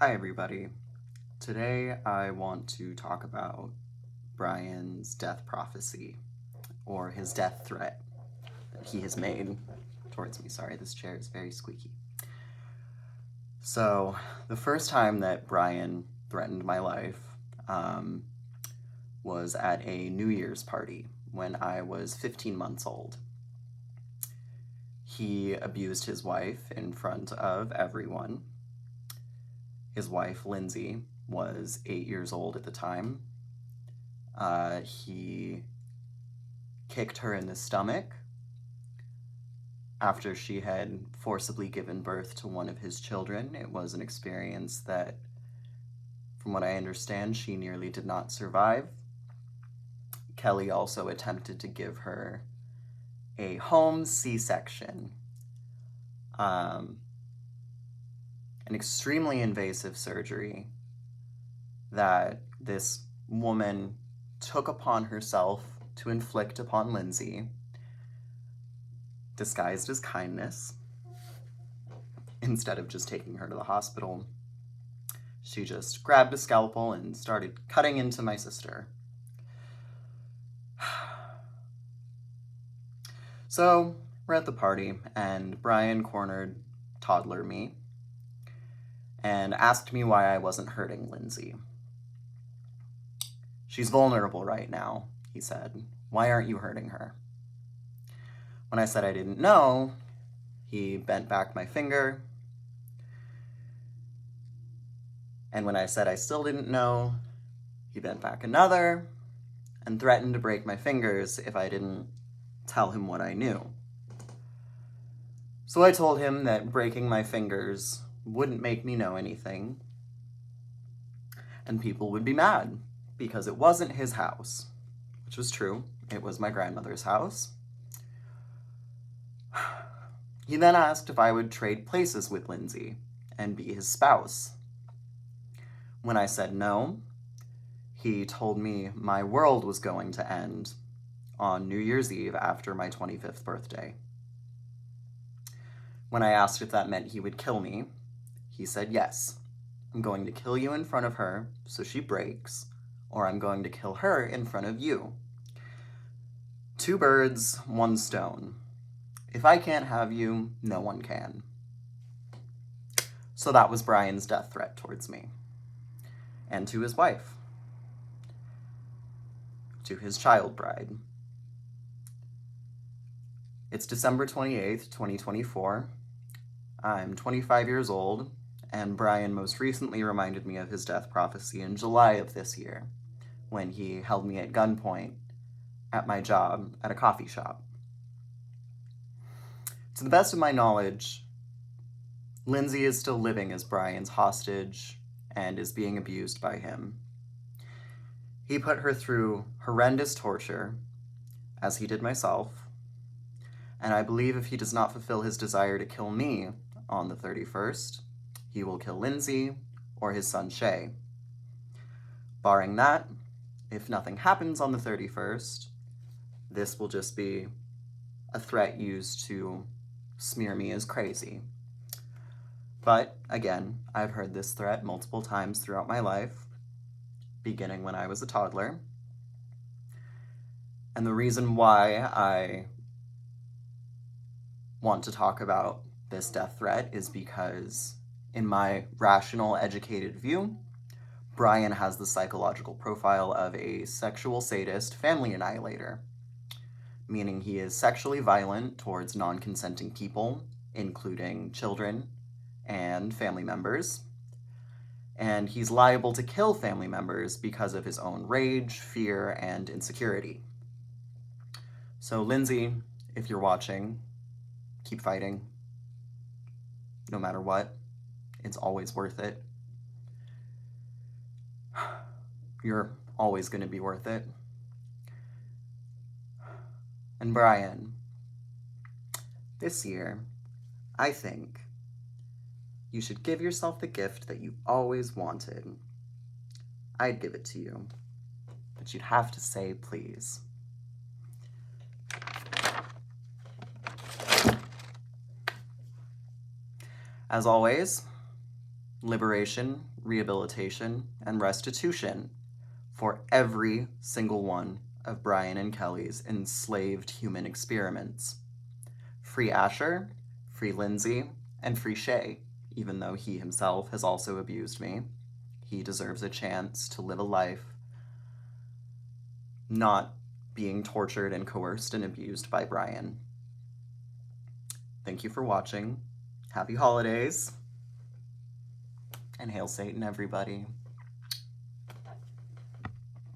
Hi everybody. Today I want to talk about Bryan's death prophecy, or his death threat that he has made towards me. Sorry, this chair is very squeaky. So, the first time that Bryan threatened my life was at a New Year's party when I was 15 months old. He abused his wife in front of everyone. His wife, Lindsay, was 8 years old at the time. He kicked her in the stomach after she had forcibly given birth to one of his children. It was an experience that, from what I understand, she nearly did not survive. Kelly also attempted to give her a home C-section. An extremely invasive surgery that this woman took upon herself to inflict upon Lindsay, disguised as kindness. Instead of just taking her to the hospital, she just grabbed a scalpel and started cutting into my sister. So, we're at the party, and Bryan cornered toddler me and asked me why I wasn't hurting Lindsay. "She's vulnerable right now," he said. "Why aren't you hurting her?" When I said I didn't know, he bent back my finger. And when I said I still didn't know, he bent back another and threatened to break my fingers if I didn't tell him what I knew. So I told him that breaking my fingers wouldn't make me know anything, and people would be mad because it wasn't his house, which was true. It was my grandmother's house. He then asked if I would trade places with Lindsay and be his spouse. When I said no, he told me my world was going to end on New Year's Eve after my 25th birthday. When I asked if that meant he would kill me, he said, "Yes, I'm going to kill you in front of her so she breaks, or I'm going to kill her in front of you. Two birds, one stone. If I can't have you, no one can." So that was Bryan's death threat towards me, and to his wife, to his child bride. It's December 28th, 2024. I'm 25 years old, and Bryan most recently reminded me of his death prophecy in July of this year, when he held me at gunpoint at my job at a coffee shop. To the best of my knowledge, Lindsay is still living as Bryan's hostage and is being abused by him. He put her through horrendous torture, as he did myself, and I believe if he does not fulfill his desire to kill me on the 31st, he will kill Lindsay or his son Shay. Barring that, if nothing happens on the 31st, this will just be a threat used to smear me as crazy. But, again, I've heard this threat multiple times throughout my life, beginning when I was a toddler. And the reason why I want to talk about this death threat is because, in my rational, educated view, Bryan has the psychological profile of a sexual sadist family annihilator, meaning he is sexually violent towards non-consenting people, including children and family members, and he's liable to kill family members because of his own rage, fear, and insecurity. So Lindsay, if you're watching, keep fighting. No matter what, it's always worth it. You're always going to be worth it. And Bryan, this year, I think you should give yourself the gift that you always wanted. I'd give it to you, but you'd have to say please. As always, liberation, rehabilitation, and restitution for every single one of Bryan and Kelly's enslaved human experiments. Free Asher, free Lindsay, and free Shay, even though he himself has also abused me. He deserves a chance to live a life not being tortured and coerced and abused by Bryan. Thank you for watching. Happy holidays. And hail Satan, everybody.